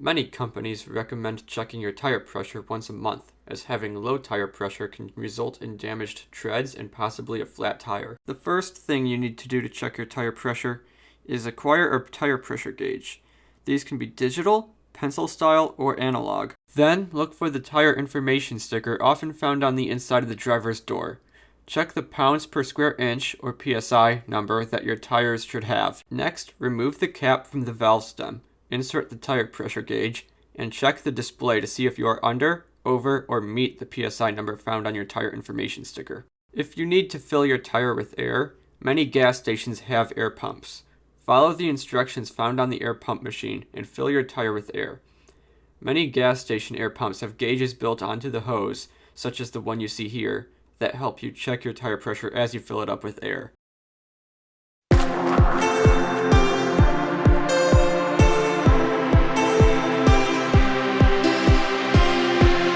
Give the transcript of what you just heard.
Many companies recommend checking your tire pressure once a month, as having low tire pressure can result in damaged treads and possibly a flat tire. The first thing you need to do to check your tire pressure is acquire a tire pressure gauge. These can be digital, pencil style, or analog. Then look for the tire information sticker often found on the inside of the driver's door. Check the pounds per square inch or PSI number that your tires should have. Next, remove the cap from the valve stem. Insert the tire pressure gauge, and check the display to see if you are under, over, or meet the PSI number found on your tire information sticker. If you need to fill your tire with air, many gas stations have air pumps. Follow the instructions found on the air pump machine and fill your tire with air. Many gas station air pumps have gauges built onto the hose, such as the one you see here, that help you check your tire pressure as you fill it up with air.